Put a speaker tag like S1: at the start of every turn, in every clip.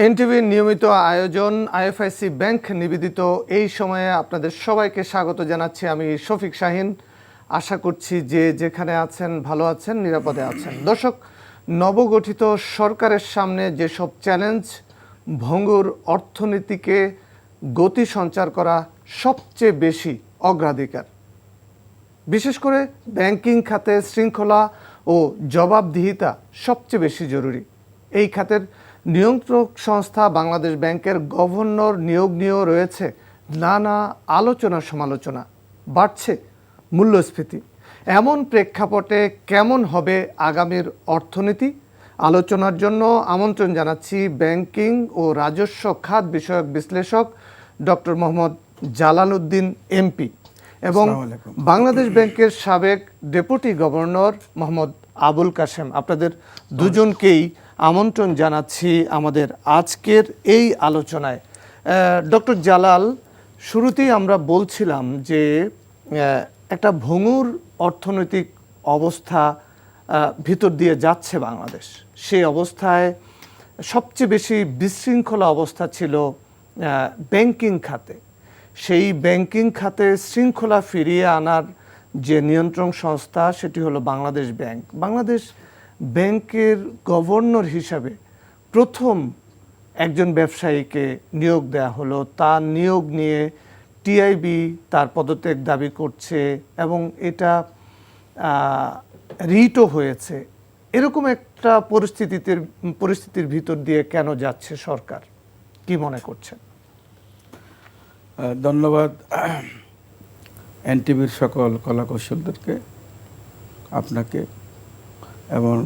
S1: এনটিভির নিয়মিত আয়োজন IFIC bank নিবেদিত এই সময়ে আপনাদের সবাইকে স্বাগত জানাচ্ছি। আমি শফিক শাহিন। আশা করছি যে যেখানে আছেন ভালো আছেন, নিরাপদে আছেন। দর্শক, নবগঠিত সরকারের সামনে যেসব চ্যালেঞ্জ, ভঙ্গুর অর্থনীতিকে গতি সঞ্চার করা সবচেয়ে বেশি অগ্রাধিকার। বিশেষ করে ব্যাংকিং খাতে শৃঙ্খলা ও জবাবদিহিতা সবচেয়ে বেশি জরুরি। এই খাতের নিয়ন্ত্রক সংস্থা বাংলাদেশ ব্যাংকের গভর্নর নিয়োগ নিয়েও রয়েছে নানা আলোচনা সমালোচনা। বাড়ছে মূল্যস্ফীতি। এমন প্রেক্ষাপটে কেমন হবে আগামীর অর্থনীতি? আলোচনার জন্য আমন্ত্রণ জানাচ্ছি ব্যাংকিং ও রাজস্ব খাত বিষয়ক বিশ্লেষক ডক্টর মোহাম্মদ জালাল উদ্দিন এমপি এবং বাংলাদেশ ব্যাংকের সাবেক ডেপুটি গভর্নর মোহাম্মদ আবুল কাশেম। আপনাদের দুজনকেই আমন্ত্রণ জানাচ্ছি আমাদের আজকের এই আলোচনায়। ডক্টর জালাল, শুরুতেই আমরা বলছিলাম যে একটা ভঙ্গুর অর্থনৈতিক অবস্থা ভিতর দিয়ে যাচ্ছে বাংলাদেশ। সেই অবস্থায় সবচেয়ে বেশি বিশৃঙ্খলা অবস্থা ছিল ব্যাংকিং খাতে। সেই ব্যাংকিং খাতে শৃঙ্খলা ফিরিয়ে আনার যে নিয়ন্ত্রণ সংস্থা, সেটি হলো বাংলাদেশ ব্যাংক। বাংলাদেশ ব্যাংকের গভর্নর হিসাবে প্রথম একজন ব্যবসায়ীকে নিয়োগ দেওয়া হলো। তার নিয়োগ নিয়ে টিআইবি তার পদত্যাগ দাবি করছে এবং এটা রিটও হয়েছে। এরকম একটা পরিস্থিতির ভিতর দিয়ে কেন যাচ্ছে সরকার, কি মনে করছেন?
S2: ধন্যবাদ এনটিভির সকল কলাকৌশলদেরকে, আপনাকে এবং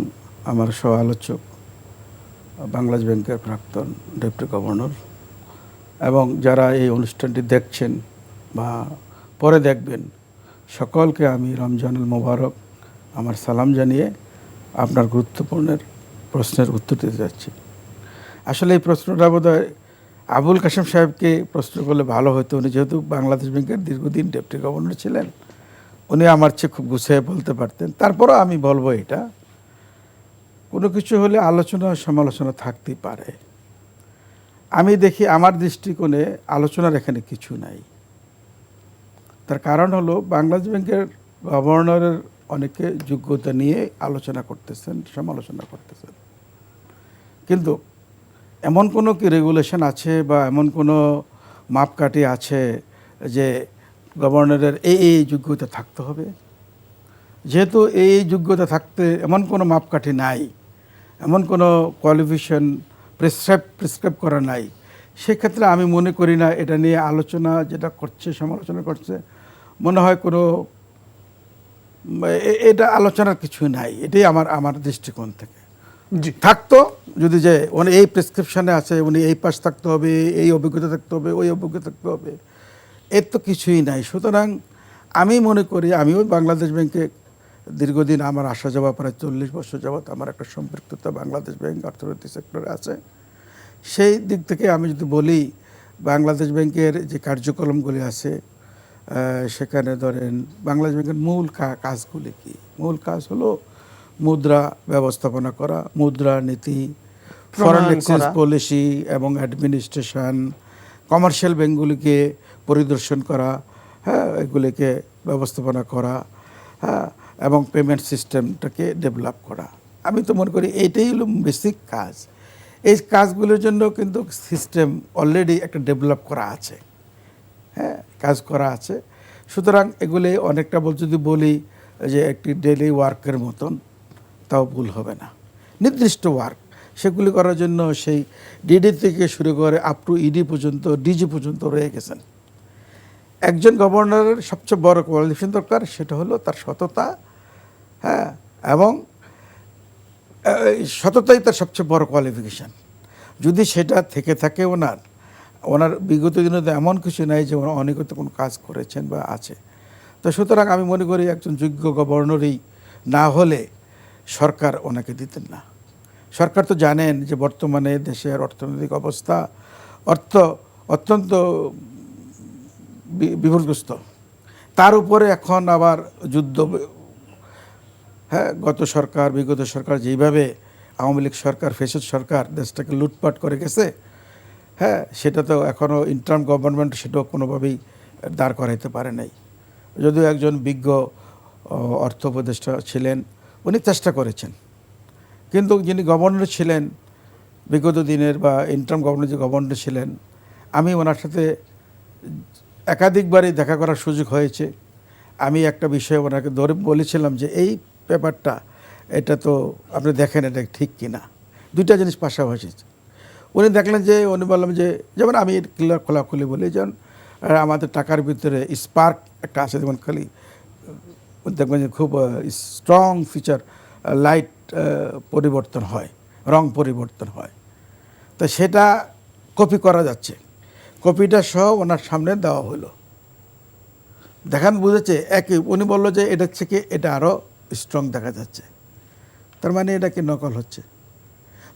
S2: আমার সহ আলোচক বাংলাদেশ ব্যাংকের প্রাক্তন ডেপুটি গভর্নর এবং যারা এই অনুষ্ঠানটি দেখছেন বা পরে দেখবেন, সকলকে আমি রমজানুল মোবারক আমার সালাম জানিয়ে আপনার গুরুত্বপূর্ণ প্রশ্নের উত্তর দিতে যাচ্ছি। আসলে এই প্রশ্নটা বোধহয় আবুল কাশেম সাহেবকে প্রশ্ন করলে ভালো হতো। উনি যেহেতু বাংলাদেশ ব্যাংকের দীর্ঘদিন ডেপুটি গভর্নর ছিলেন, উনি আমার চেয়ে খুব গুছিয়ে বলতে পারতেন। তারপরও আমি বলবো, এটা কোনো কিছু হলে আলোচনা সমালোচনা থাকতেই পারে। আমি দেখি আমার দৃষ্টিকোণে আলোচনার এখানে কিছু নাই। তার কারণ হলো বাংলাদেশ ব্যাংকের গভর্নরের অনেকে যোগ্যতা নিয়ে আলোচনা করতেছেন, সমালোচনা করতেছেন, কিন্তু এমন কোনো কি রেগুলেশন আছে বা এমন কোনো মাপকাঠি আছে যে গভর্নরের এই যোগ্যতা থাকতে হবে? যেহেতু এই যোগ্যতা থাকতে এমন কোনো মাপকাঠি নাই, এমন কোনো কোয়ালিফিকেশন প্রেসক্রাইব করা নাই, সেক্ষেত্রে আমি মনে করি না এটা নিয়ে আলোচনা যেটা করছে, সমালোচনা করছে, মনে হয় কোনো এটা আলোচনার কিছু নাই। এটাই আমার দৃষ্টিকোণ থেকে থাকতো। যদি যে উনি এই প্রেসক্রিপশানে আছে, উনি এই পাশ থাকতে হবে, এই অভিজ্ঞতা থাকতে হবে, ওই অভিজ্ঞতা থাকতে হবে, এর তো কিছুই নাই। সুতরাং আমি মনে করি, আমিও বাংলাদেশ ব্যাংকে দীর্ঘদিন আমার আসা যাওয়া, প্রায় 40 বছর যাবৎ আমার একটা সম্পৃক্ততা বাংলাদেশ ব্যাংক অর্থনৈতিক সেক্টরে আছে। সেই দিক থেকে আমি যদি বলি, বাংলাদেশ ব্যাংকের যে কার্যক্রমগুলি আছে সেখানে ধরেন বাংলাদেশ ব্যাংকের মূল কাজগুলি কি? মূল কাজ হলো মুদ্রা ব্যবস্থাপনা করা, মুদ্রা নীতি, ফরেন এক্সচেঞ্জ পলিসি এবং অ্যাডমিনিস্ট্রেশন, কমার্শিয়াল ব্যাংকগুলিকে পরিদর্শন করা, হ্যাঁ, এগুলিকে ব্যবস্থাপনা করা, হ্যাঁ, এবং পেমেন্ট সিস্টেমটাকে ডেভেলপ করা। আমি তো মনে করি এইটাই হলো বেসিক কাজ। এই কাজগুলোর জন্য কিন্তু সিস্টেম অলরেডি একটা ডেভেলপ করা আছে, হ্যাঁ, কাজ করা আছে। সুতরাং এগুলি অনেকটা যদি বলি যে একটি ডেইলি ওয়ার্কের মতন, তাও ভুল হবে না। নির্দিষ্ট ওয়ার্ক সেগুলি করার জন্য সেই ডিডি থেকে শুরু করে আপ টু ইডি পর্যন্ত, ডিজি পর্যন্ত রয়ে গেছেন। একজন গভর্নরের সবচেয়ে বড় কোয়ালিফিকেশন দরকার, সেটা হলো তার সততা, হ্যাঁ, এবং সততাই তার সবচেয়ে বড় কোয়ালিফিকেশান। যদি সেটা থেকে থাকে ওনার বিগত দিনে তো এমন কিছু নাই যে ওনার অনেকত কোনো কাজ করেছেন বা আছে। তো সুতরাং আমি মনে করি একজন যোগ্য গভর্নরই না হলে সরকার ওনাকে দিতেন না। সরকার তো জানেন যে বর্তমানে দেশের অর্থনৈতিক অবস্থা অত্যন্ত বিপর্যস্ত। তার উপরে এখন আবার যুদ্ধ, হ্যাঁ, বিগত সরকার যেইভাবে আওয়ামী লীগ সরকার, ফ্যাসিস্ট সরকার দেশটাকে লুটপাট করে গেছে, হ্যাঁ, সেটা তো এখনও ইন্টার্ম গভর্নমেন্ট সেটাও কোনোভাবেই দাঁড় করাইতে পারে নাই। যদিও একজন বিজ্ঞ অর্থ উপদেষ্টা ছিলেন, উনি চেষ্টা করেছেন, কিন্তু যিনি গভর্নর ছিলেন বিগত দিনের, বা ইন্টার্ম গভর্নর যে গভর্নর ছিলেন, আমি ওনার সাথে একাধিকবারই দেখা করার সুযোগ হয়েছে। আমি একটা বিষয় ওনাকে ধরে বলেছিলাম যে এই ব্যাপারটা, এটা তো আপনি দেখেন এটা ঠিক কিনা, দুইটা জিনিস পাশাপাশি। উনি দেখলেন যে, উনি বললাম যে, যেমন আমি খোলাখুলি বলি, যেমন আমাদের টাকার ভিতরে স্পার্ক একটা আছে, যেমন খালি দেখবেন যে খুব স্ট্রং ফিচার, লাইট পরিবর্তন হয়, রং পরিবর্তন হয়, তো সেটা কপি করা যাচ্ছে। কপিটা সহ ওনার সামনে দেওয়া হলো, দেখান বুঝেছে একই। উনি বললো যে এটা থেকে এটা আরও স্ট্রং দেখা যাচ্ছে, তার মানে এটা কি নকল হচ্ছে?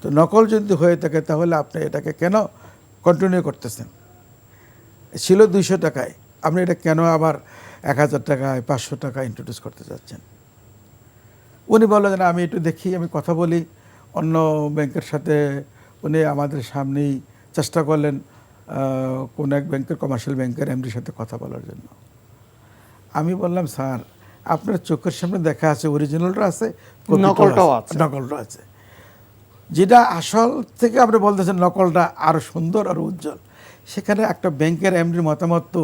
S2: তো নকল যদি হয়ে থাকে তাহলে আপনি এটাকে কেন কন্টিনিউ করতেছেন? ছিল 200 টাকায়, আপনি এটা কেন আবার 1000 টাকায় 500 টাকা ইন্ট্রোডিউস করতে যাচ্ছেন? উনি বললেন যে আমি একটু দেখি, আমি কথা বলি অন্য ব্যাংকের সাথে। উনি আমাদের সামনেই চেষ্টা করলেন কোন এক ব্যাংকের, কমার্শিয়াল ব্যাংকের এমডির সাথে কথা বলার জন্য। আমি বললাম, স্যার আপনার চোখের সামনে দেখা আছে, অরিজিনালটা আছে,
S1: নকলটাও আছে।
S2: নকলটা আছে। যেটা আসল থেকে আপনি বলতেছেন নকলটা আরও সুন্দর আর উজ্জ্বল, সেখানে একটা ব্যাংকের এমডির মতামত তো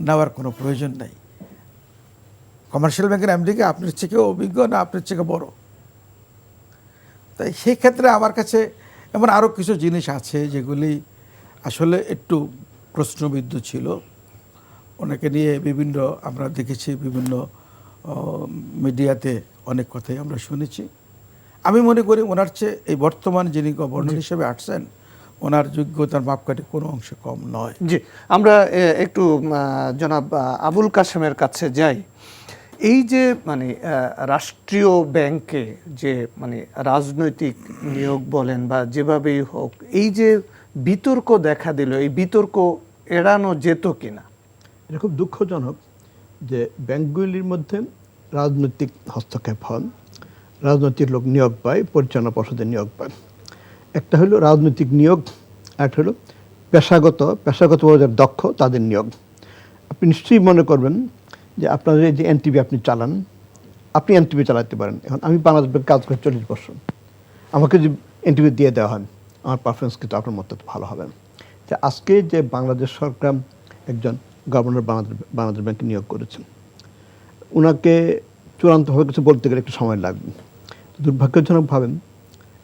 S2: নেওয়ার কোনো প্রয়োজন নেই। কমার্শিয়াল ব্যাংকের এমডিকে আপনার থেকেও অভিজ্ঞ না আপনার থেকে বড়? তাই সেই ক্ষেত্রে আমার কাছে এমন আরও কিছু জিনিস আছে যেগুলি আসলে একটু প্রশ্নবিদ্ধ ছিল। ওনাকে নিয়ে বিভিন্ন আমরা দেখেছি, বিভিন্ন মিডিয়াতে অনেক কথাই আমরা শুনেছি। আমি মনে করি ওনার চেয়ে এই বর্তমান যিনি গভর্নর হিসেবে আসছেন, ওনার যোগ্যতার মাপকাঠি কোনো অংশে কম নয়।
S1: জি, আমরা একটু জনাব আবুল কাশেমের কাছে যাই। এই যে মানে রাষ্ট্রীয় ব্যাংকে যে মানে রাজনৈতিক নিয়োগ বলেন বা যেভাবেই হোক, এই যে বিতর্ক দেখা দিল, এই বিতর্ক এড়ানো যেত কিনা?
S3: এটা খুব দুঃখজনক যে ব্যাংকগুলির মধ্যে রাজনৈতিক হস্তক্ষেপ হন, রাজনৈতিক লোক নিয়োগ পায়, পরিচালনা পর্ষদে নিয়োগ পায়। একটা হলো রাজনৈতিক নিয়োগ, একটা হলো পেশাগতভাবে যারা দক্ষ তাদের নিয়োগ। আপনি নিশ্চয়ই মনে করবেন যে আপনাদের যে এনটিভি আপনি চালান, আপনি এনটিভি চালাতে পারেন। এখন আমি বাংলাদেশ ব্যাংকে কাজ করি 40 বছর, আমাকে যদি এনটিভি দিয়ে দেওয়া হয়, আমার পারফরমেন্স কিন্তু আপনার মতো ভালো হবে না। যে আজকে যে বাংলাদেশ সরকার একজন গভর্নর বাংলাদেশ ব্যাংকে নিয়োগ করেছেন, ওনাকে চূড়ান্তভাবে কিছু বলতে গেলে একটু সময় লাগবে। দুর্ভাগ্যজনকভাবে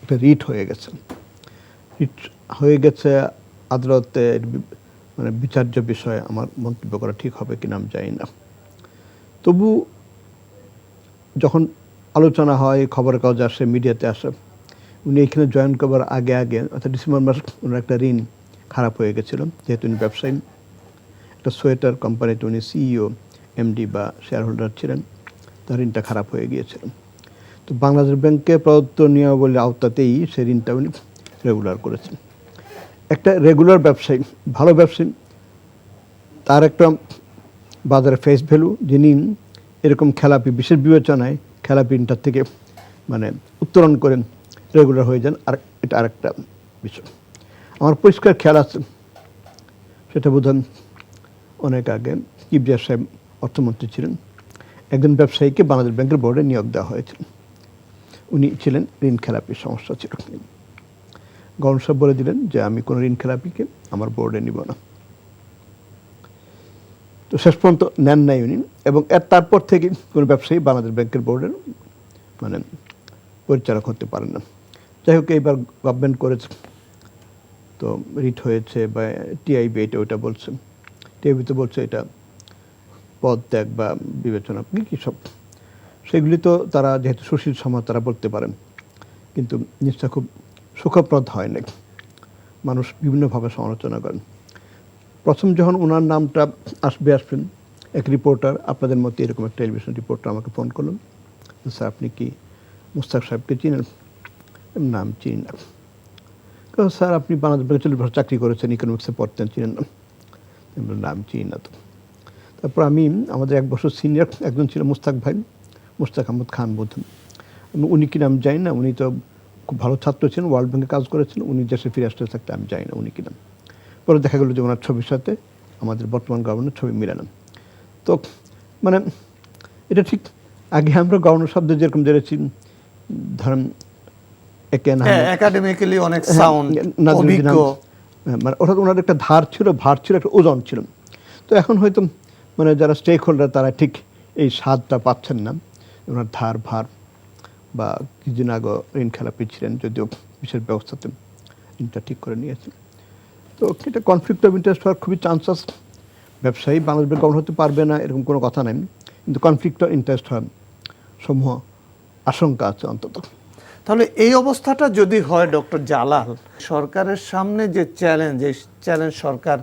S3: একটা রিট হয়ে গেছে। রিট হয়ে গেছে আদালতে, মানে বিচার্য বিষয়ে আমার মন্তব্য করা ঠিক হবে কিনা আমি জানি না। তবু যখন আলোচনা হয়, খবরের কাগজ আসে, মিডিয়াতে আসে, উনি এখানে জয়েন করবার আগে অর্থাৎ ডিসেম্বর মাস ওনার একটা ঋণ খারাপ হয়ে গেছিলো, যেহেতু উনি ব্যবসায়ী। একটা সোয়েটার কোম্পানিতে উনি সিইও, এমডি বা শেয়ার হোল্ডার ছিলেন, তার ঋণটা খারাপ হয়ে গিয়েছিল। তো বাংলাদেশ ব্যাংকে প্রদত্ত নিয়মাবলীর আওতাতেই সে ঋণটা উনি রেগুলার করেছেন। একটা রেগুলার ব্যবসায়ী, ভালো ব্যবসায়ী, তার একটা বাজারে ফেস ভ্যালু, যিনি এরকম খেলাপি, বিশেষ বিবেচনায় খেলাপি ঋণটার থেকে মানে উত্তোলন করেন, রেগুলার হয়ে যান, আর এটা আরেকটা বিষয়। আমার পরিষ্কার খেয়াল আছে, সেটা বোধহয় অনেক আগে কিবরিয়া সাহেব অর্থমন্ত্রী ছিলেন, একজন ব্যবসায়ীকে বাংলাদেশ ব্যাংকের বোর্ডে নিয়োগ দেওয়া হয়েছিল। উনি ছিলেন ঋণ খেলাপির সমস্যা ছিল। গভর্নর সাহেব বলে দিলেন যে আমি কোনো ঋণ খেলাপিকে আমার বোর্ডে নিব না। তো শেষ পর্যন্ত নেন নাই উনি, এবং তারপর থেকে কোনো ব্যবসায়ী বাংলাদেশ ব্যাংকের বোর্ডের মানে পরিচালক হতে পারেন না। যাই হোক, এইবার গভর্নমেন্ট করেছে, তো রিট হয়েছে, বা টিআইবি এটা ওইটা বলছে, টিআইবি তো বলছে এটা পদ ত্যাগ বা বিবেচনা কী সব, সেগুলি তো তারা যেহেতু সুশীল সমাজ তারা বলতে পারেন, কিন্তু জিনিসটা খুব সুখপ্রদ হয় না, মানুষ বিভিন্নভাবে সমালোচনা করেন। প্রথম যখন ওনার নামটা আসবেন, এক রিপোর্টার, আপনাদের মতো এরকম একটা টেলিভিশন রিপোর্টার আমাকে ফোন করলেন, স্যার আপনি কি মুস্তাক সাহেবকে চিনেন? নাম চিনি না। স্যার আপনি বাংলাদেশ ব্যাংকে 40 বছর চাকরি করেছেন, ইকোনমিক্সে পড়তেন, চিনেন না? নাম চিনি না। তো তারপর আমি, আমাদের 1 বছর সিনিয়র একজন ছিল মুস্তাক ভাই, মুস্তাক আহমদ খান বোধ, উনি কি নাম জানি না, উনি তো খুব ভালো ছাত্র ছিলেন, ওয়ার্ল্ড ব্যাংকে কাজ করেছেন, উনি দেশে ফিরে আসতে থাকতে আমি জানি না উনি কিনা। পরে দেখা গেলো যে ওনার ছবির সাথে আমাদের বর্তমান গভর্নর ছবি মিলে না। তো মানে এটা ঠিক আগে আমরা গভর্নর শব্দ যেরকম জেনেছি, ধরেন
S1: একাডেমিক্যালি অনেক সাউন্ড, অভিজ্ঞ,
S3: মানে অর্থাৎ ওনার একটা ধার ছিল, ভার ছিল, একটা ওজন ছিল। তো এখন হয়তো মানে যারা স্টেক হোল্ডার তারা ঠিক এই স্বাদটা পাচ্ছেন না, ওনার ধার ভার। বা কিছুদিন আগে ঋণ খেলাপি ছিলেন, যদিও বিশেষ ব্যবস্থাতে ঋণটা ঠিক করে নিয়েছেন। তো এটা কনফ্লিক্ট অফ ইন্টারেস্ট হওয়ার খুবই চান্স আছে। ব্যবসায়ী বাংলাদেশ গভর্নর হতে পারবে না এরকম কোনো কথা নেই, কিন্তু কনফ্লিক্ট অফ ইন্টারেস্ট হওয়ার সমূহ আশঙ্কা আছে অন্তত।
S1: তাহলে এই অবস্থাটা যদি হয় ডক্টর জালাল, সরকারের সামনে যে চ্যালেঞ্জ, এই চ্যালেঞ্জ সরকার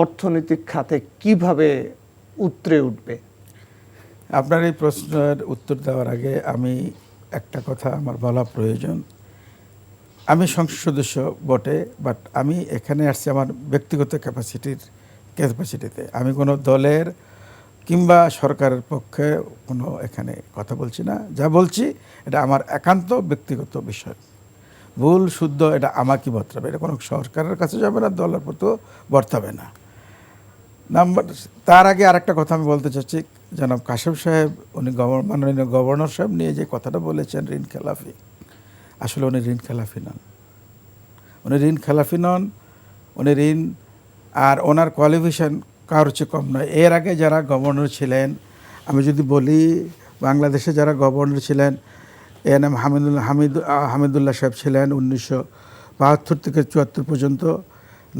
S1: অর্থনৈতিক খাতে কিভাবে উতরে উঠবে?
S2: আপনার এই প্রশ্নের উত্তর দেওয়ার আগে আমি একটা কথা আমার বলা প্রয়োজন। আমি সংসদ সদস্য বটে, বাট আমি এখানে আসছি আমার ব্যক্তিগত ক্যাপাসিটিতে। আমি কোনো দলের কিংবা সরকারের পক্ষে কোনো এখানে কথা বলছি না। যা বলছি এটা আমার একান্ত ব্যক্তিগত বিষয়। ভুল শুদ্ধ এটা আমাকে বর্তাবে, এটা কোনো সরকারের কাছে যাবে না, দলের প্রতিও বর্তাবে না। তার আগে আরেকটা কথা আমি বলতে চাচ্ছি, জনাব কাশেম সাহেব উনি মাননীয় গভর্নর সাহেব নিয়ে যে কথাটা বলেছেন ঋণ খেলাফি, আসলে উনি ঋণ খেলাফি নন। উনি ঋণ আর ওনার কোয়ালিফিকেশন কারোর চেয়ে কম নয়। এর আগে যারা গভর্নর ছিলেন, আমি যদি বলি বাংলাদেশে যারা গভর্নর ছিলেন, এএনএম হামিদুল্লাহ সাহেব ছিলেন 1972 থেকে 74 পর্যন্ত,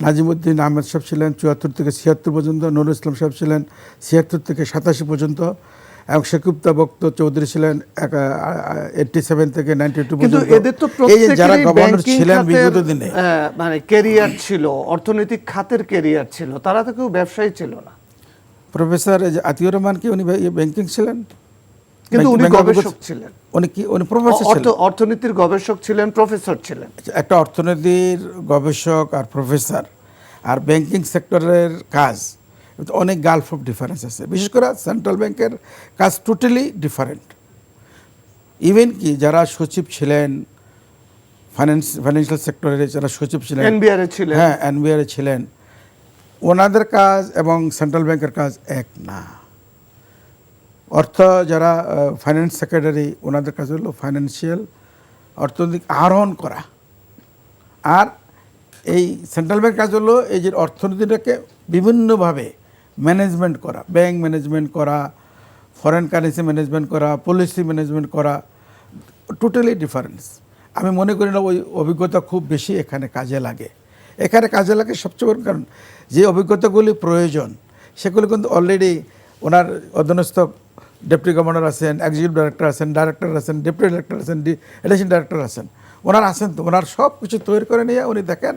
S2: নাজিমুদ্দিন আহমেদ সাহেব ছিলেন 74 থেকে 76 পর্যন্ত, নুরুল ইসলাম সাহেব ছিলেন 76 থেকে 87 পর্যন্ত, এবং শেকুপ্তা বক্ত চৌধুরী ছিলেন 87 থেকে 92
S1: কিন্তু
S2: পর্যন্ত।
S1: এদের তো
S2: এই যে যারা গভর্নর ছিলেন বিগত দিনে,
S1: মানে ক্যারিয়ার ছিল, অর্থনৈতিক খাতের ক্যারিয়ার ছিল, তারা তো কেউ ব্যবসায়ী ছিল না।
S2: প্রফেসর আতিউর রহমান কি উনি ব্যাংকিং ছিলেন?
S1: কিন্তু উনি গবেষক ছিলেন।
S2: উনি প্রফেসর ছিলেন,
S1: অর্থনীতির গবেষক ছিলেন, প্রফেসর ছিলেন।
S2: একটা অর্থনীতির গবেষক আর প্রফেসর আর ব্যাংকিং সেক্টরের কাজ অনেক গালফ অফ ডিফারেন্স আছে। বিশেষ করে সেন্ট্রাল ব্যাংকের কাজ টোটালি ডিফারেন্ট। ইভেন কি যারা সচিব ছিলেন ফাইন্যান্সিয়াল সেক্টরের, যারা সচিব ছিলেন,
S1: এনবিআর ছিলেন,
S2: হ্যাঁ এনবিআর ছিলেন, ওনাদের কাজ এবং সেন্ট্রাল ব্যাংকের কাজ এক না। যারা ফাইন্যান্স সেক্রেটারি, ওনাদের কাজ হলো ফাইন্যান্সিয়াল অর্থনৈতিক আহরণ করা, আর এই সেন্ট্রাল ব্যাংক কাজ হলো এই যে অর্থনীতিটাকে বিভিন্নভাবে ম্যানেজমেন্ট করা, ব্যাংক ম্যানেজমেন্ট করা, ফরেন কারেন্সি ম্যানেজমেন্ট করা, পলিসি ম্যানেজমেন্ট করা, টোটালি ডিফারেন্স। আমি মনে করি না ওই অভিজ্ঞতা খুব বেশি এখানে কাজে লাগে। সবচেয়ে বড় কারণ যে অভিজ্ঞতাগুলি প্রয়োজন সেগুলি কিন্তু অলরেডি ওনার অধীনস্থ ডেপুটি গভর্নর আছেন, এক্সিকিউটিভ ডাইরেক্টর আছেন, ডেপুটি ডাইরেক্টর আছেন, এডিশনাল ডাইরেক্টর আছেন, ওনারা আছেন। তো ওনার সব কিছু তৈরি করে নিয়ে উনি দেখেন,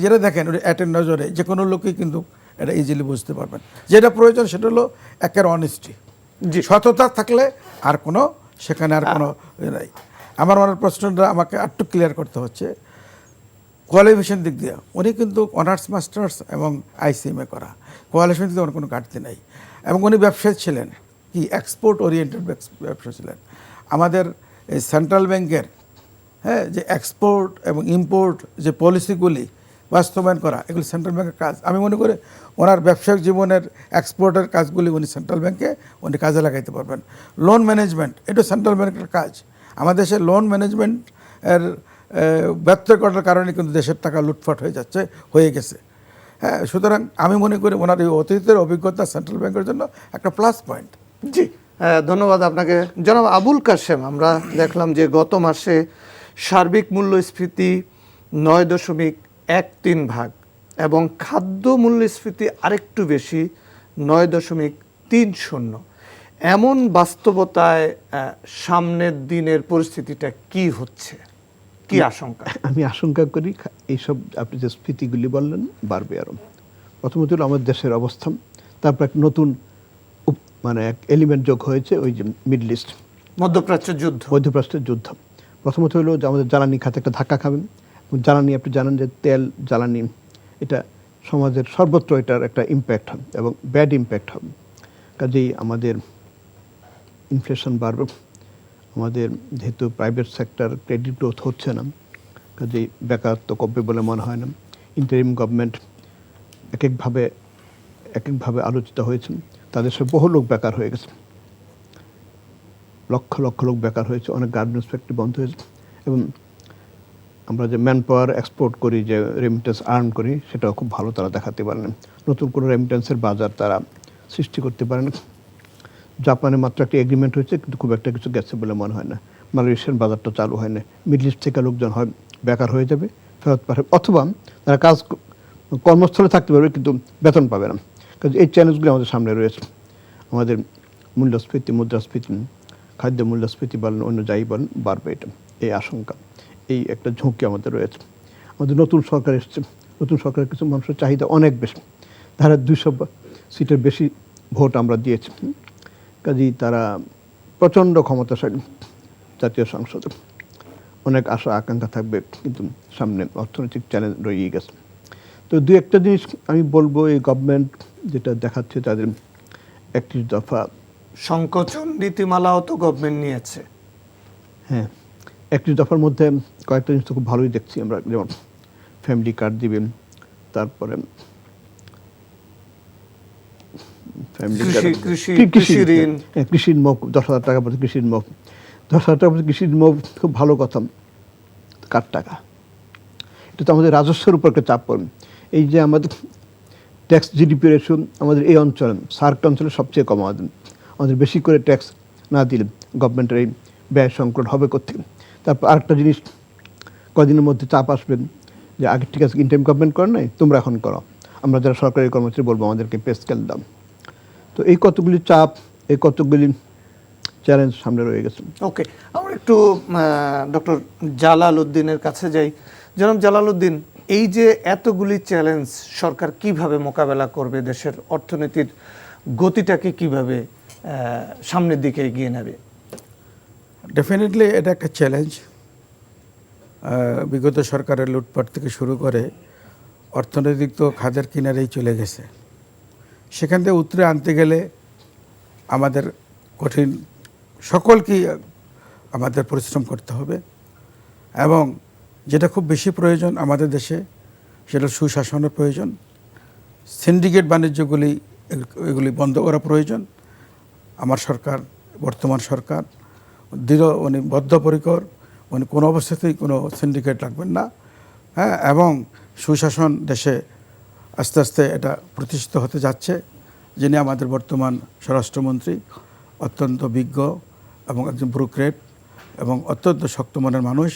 S2: যেটা দেখেন উনি অ্যাটেন্ড নজরে যে কোনো লোকই কিন্তু এটা ইজিলি বুঝতে পারবেন। যেটা প্রয়োজন সেটা হলো একের অনেস্টি, সততা থাকলে আর কোনো সেখানে আর কোনো নাই। আমার ওনার প্রশ্নটা আমাকে আরেকটু ক্লিয়ার করতে হচ্ছে। কোয়ালিফিকেশন দিক দিয়ে উনি কিন্তু অনার্স মাস্টার্স এবং আইসিএমএ করা, কোয়ালিফিকেশন দিক দিয়ে ওনার কোনো ঘাটতি নেই। এবং উনি ব্যবসায়ী ছিলেন, কি এক্সপোর্ট ওরিয়েন্টেড ব্যবসা ছিলেন। আমাদের এই সেন্ট্রাল ব্যাংকের যে এক্সপোর্ট এবং ইম্পোর্ট যে পলিসিগুলি বাস্তবায়ন করা, এগুলি সেন্ট্রাল ব্যাংকের কাজ। আমি মনে করি ওনার ব্যবসায়িক জীবনের এক্সপোর্টের কাজগুলি উনি সেন্ট্রাল ব্যাংকে উনি কাজে লাগাইতে পারবেন। লোন ম্যানেজমেন্ট, এটা সেন্ট্রাল ব্যাংকের কাজ। আমাদের দেশে লোন ম্যানেজমেন্টের ব্যত্যয় করার কারণে কিন্তু দেশের টাকা লুটপাট হয়ে গেছে। হ্যাঁ, সুতরাং আমি মনে করি ওনার এই অতীতের অভিজ্ঞতা সেন্ট্রাল ব্যাংকের জন্য একটা প্লাস পয়েন্ট।
S1: জি, ধন্যবাদ আপনাকে জনাব আবুল কাশেম। আমরা দেখলাম যে গত মাসে সার্বিক মূল্যস্ফীতি 9.13% এবং খাদ্য মূল্যস্ফীতি আরেকটু বেশি 9.30। এমন বাস্তবতায় সামনের দিনের পরিস্থিতিটা কি হচ্ছে, কি আশঙ্কা?
S3: আমি আশঙ্কা করি এইসব আপনি যে স্ফীতিগুলি বললেন বাড়বে আরও। প্রথমত হলো আমাদের দেশের অবস্থান, তারপর এক নতুন মানে এক এলিমেন্ট যোগ হয়েছে, ওই যে মিডল ইস্ট,
S1: মধ্যপ্রাচ্যের
S3: যুদ্ধ। প্রথমত হলো যে আমাদের জ্বালানি খাতে একটা ধাক্কা খাবেন। জ্বালানি, আপনি জানেন যে তেল জ্বালানি এটা সমাজের সর্বত্র এটার একটা ইম্প্যাক্ট হবে এবং ব্যাড ইম্প্যাক্ট হবে। কাজেই আমাদের ইনফ্লেশন বাড়বে, আমাদের যেহেতু প্রাইভেট সেক্টর ক্রেডিট গ্রোথ হচ্ছে না, কাজেই বেকারত্ব কমবে বলে মনে হয় না। ইন্টারিম গভর্নমেন্ট এক একভাবে আলোচিত হয়েছে, তাদের সব বহু লোক বেকার হয়ে গেছে, লক্ষ লক্ষ লোক বেকার হয়েছে, অনেক গার্মেন্টস ফ্যাক্টরি বন্ধ হয়েছে। এবং আমরা যে ম্যান পাওয়ার এক্সপোর্ট করি, যে রেমিটেন্স আর্ন করি, সেটাও খুব ভালো তারা দেখাতে পারেন। নতুন কোনো রেমিটেন্সের বাজার তারা সৃষ্টি করতে পারেন। জাপানে মাত্র একটা এগ্রিমেন্ট হয়েছে, কিন্তু খুব একটা কিছু গেছে বলে মনে হয় না। মালয়েশিয়ার বাজারটা চালু হয় না। মিডল ইস্ট থেকে লোকজন হয় বেকার হয়ে যাবে, ফেরত পাবে, অথবা তারা কর্মস্থলে থাকতে পারবে কিন্তু বেতন পাবে না। কারণ এই চ্যালেঞ্জগুলো আমাদের সামনে রয়েছে। আমাদের মূল্যস্ফীতি, মুদ্রাস্ফীতি, খাদ্য মূল্যস্ফীতি বলেন, অন্য যাই বলেন, বাড়বে, এই আশঙ্কা, এই একটা ঝুঁকি আমাদের রয়েছে। আমাদের নতুন সরকার এসছে, নতুন সরকারের কিছু মানুষের চাহিদা অনেক বেশি, তারা 200 সিটের বেশি ভোট আমরা দিয়েছি, কাজেই তারা প্রচণ্ড ক্ষমতাশালী জাতীয় সংসদে। অনেক আশা আকাঙ্ক্ষা থাকবে, কিন্তু সামনে অর্থনৈতিক চ্যালেঞ্জ রয়ে গেছে। তো দু একটা জিনিস আমি বলবো, এই গভর্নমেন্ট যেটা দেখাচ্ছে, তাদের 31 দফা
S1: সংকোচন নীতিমালাও তো গভর্নমেন্ট নিয়েছে।
S3: হ্যাঁ, 31 দফার মধ্যে কয়েকটা জিনিস তো খুব ভালোই দেখছি আমরা, যেমন ফ্যামিলি কার্ড দিবেন, তারপরে কৃষির মুখ 10,000 টাকা পর্যন্ত, কৃষির মুখ 10,000 টাকা পর্যন্ত, কৃষির মুখ খুব ভালো কথা। কার টাকা? এটা তো আমাদের রাজস্বের উপর একটা চাপ পড়বে। এই যে আমাদের ট্যাক্স জিডিপি রেশিও আমাদের এই অঞ্চলে, সার্ক অঞ্চলে সবচেয়ে কম। আমাদের বেশি করে ট্যাক্স না দিলে গভর্নমেন্টের এই ব্যয় সংকট হবে কোথেকে? তারপর আরেকটা জিনিস, কদিনের মধ্যে চাপ আসবে যে আগে ঠিক আছে ইন্টারিম গভর্নমেন্ট করে নাই, তোমরা এখন করো, আমরা যারা সরকারি কর্মচারী বলবো আমাদেরকে পে স্কেল দাও। তো এই কতগুলি চাপ, এই কতগুলি চ্যালেঞ্জ সামনে রয়ে গেছে।
S1: ওকে, আমরা একটু ডক্টর জালাল উদ্দিনের কাছে যাই। জনাব জালাল উদ্দিন, এই যে এতগুলি চ্যালেঞ্জ সরকার কিভাবে মোকাবেলা করবে, দেশের অর্থনীতির গতিটাকে কিভাবে সামনের দিকে এগিয়ে নেবে?
S2: ডেফিনেটলি এটা একটা চ্যালেঞ্জ। বিগত সরকারের লুটপাট থেকে শুরু করে অর্থনৈতিক তো খাদের কিনারেই চলে গেছে। সেখান থেকে উতরে আনতে গেলে আমাদের কঠিন, সকলকেই আমাদের পরিশ্রম করতে হবে। এবং যেটা খুব বেশি প্রয়োজন আমাদের দেশে, সেটা সুশাসনের প্রয়োজন। সিন্ডিকেট বাণিজ্যগুলি এগুলি বন্ধ করা প্রয়োজন। আমার সরকার, বর্তমান সরকার বদ্ধপরিকর, কোনো অবস্থাতেই কোনো সিন্ডিকেট রাখবেন না। হ্যাঁ, এবং সুশাসন দেশে আস্তে আস্তে এটা প্রতিষ্ঠিত হতে যাচ্ছে। যিনি আমাদের বর্তমান স্বরাষ্ট্রমন্ত্রী, অত্যন্ত বিজ্ঞ এবং একজন ব্যুরোক্রেট এবং অত্যন্ত শক্ত মনের মানুষ।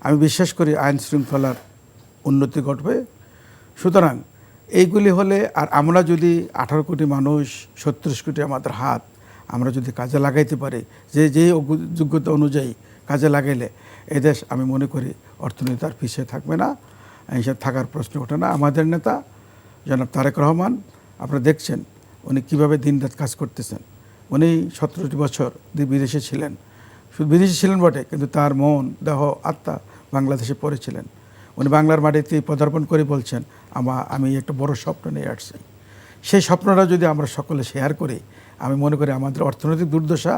S2: আমি বিশ্বাস করি আইন শৃঙ্খলার উন্নতি ঘটবে। সুতরাং এইগুলি হলে, আর আমরা যদি 18 কোটি মানুষ, 36 কোটি আমাদের হাত, আমরা যদি কাজে লাগাইতে পারি, যে যোগ্যতা অনুযায়ী কাজে লাগাইলে এদেশ, আমি মনে করি অর্থনীতি আর পিছিয়ে থাকবে না, এইসব থাকার প্রশ্ন ওঠে না। আমাদের নেতা জনাব তারেক রহমান, আপনারা দেখছেন উনি কীভাবে দিনরাত কাজ করতেছেন। উনি 17টি বছর বিদেশে ছিলেন, শুধু বিদেশে ছিলেন বটে, কিন্তু তার মন, দেহ, আত্মা বাংলাদেশে পড়েছিলেন। উনি বাংলার মাটিতে পদার্পণ করে বলছেন, আমি একটা বড় স্বপ্ন নিয়ে আসছি। সেই স্বপ্নটা যদি আমরা সকলে শেয়ার করি, আমি মনে করি আমাদের অর্থনৈতিক দুর্দশা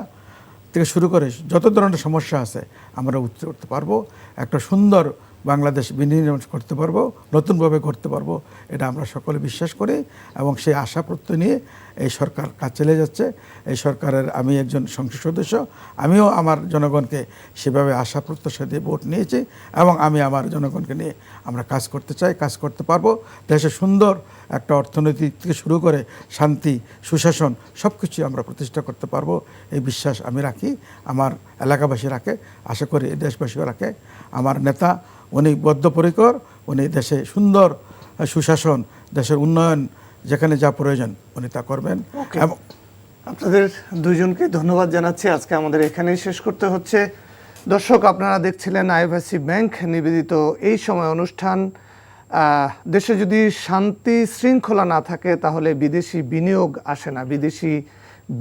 S2: থেকে শুরু করে যত ধরনের সমস্যা আছে আমরা উঠতে করতে পারবো, একটা সুন্দর বাংলাদেশ বিনির্মাণ করতে পারবো, নতুনভাবে করতে পারবো, এটা আমরা সকলে বিশ্বাস করি। এবং সেই আশা প্রত্যয় নিয়ে এই সরকার কাজ চলে যাচ্ছে। এই সরকারের আমি একজন সংসদ সদস্য, আমিও আমার জনগণকে সেভাবে আশা প্রত্যাশা দিয়ে ভোট নিয়েছি, এবং আমি আমার জনগণকে নিয়ে আমরা কাজ করতে চাই, কাজ করতে পারবো। দেশে সুন্দর একটা অর্থনীতি থেকে শুরু করে শান্তি, সুশাসন সব কিছুই আমরা প্রতিষ্ঠা করতে পারবো, এই বিশ্বাস আমি রাখি, আমার এলাকাবাসী রাখে, আশা করি দেশবাসীও রাখে। আমার নেতা উনি বদ্ধপরিকর, উনি দেশে সুন্দর সুশাসন, দেশের উন্নয়ন যেখানে যা প্রয়োজন উনি তা করবেন।
S1: আপনাদের দুইজনকে ধন্যবাদ জানাচ্ছি। আজকে আমাদের এখানেই শেষ করতে হচ্ছে। দর্শক, আপনারা দেখছিলেন আইএফআইসি ব্যাংক নিবেদিত এই সময় অনুষ্ঠান। দেশে যদি শান্তি শৃঙ্খলা না থাকে তাহলে বিদেশি বিনিয়োগ আসে না। বিদেশি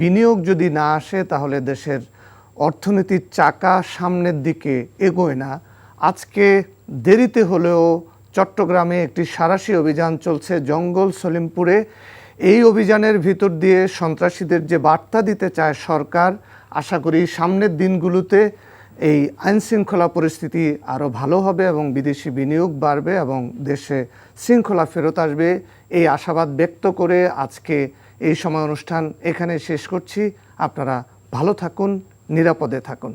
S1: বিনিয়োগ যদি না আসে তাহলে দেশের অর্থনীতির চাকা সামনের দিকে এগোয় না। আজকে দেরিতে হলেও চট্টগ্রামে একটি সাঁড়াশি অভিযান চলছে জঙ্গল সলিমপুরে। এই অভিযানের ভিতর দিয়ে সন্ত্রাসীদের যে বার্তা দিতে চায় সরকার, আশা করি সামনের দিনগুলোতে এই আইনশৃঙ্খলা পরিস্থিতি আরও ভালো হবে এবং বিদেশি বিনিয়োগ বাড়বে এবং দেশে শৃঙ্খলা ফেরত আসবে, এই আশাবাদ ব্যক্ত করে আজকে এই সময় অনুষ্ঠান এখানে শেষ করছি। আপনারা ভালো থাকুন, নিরাপদে থাকুন।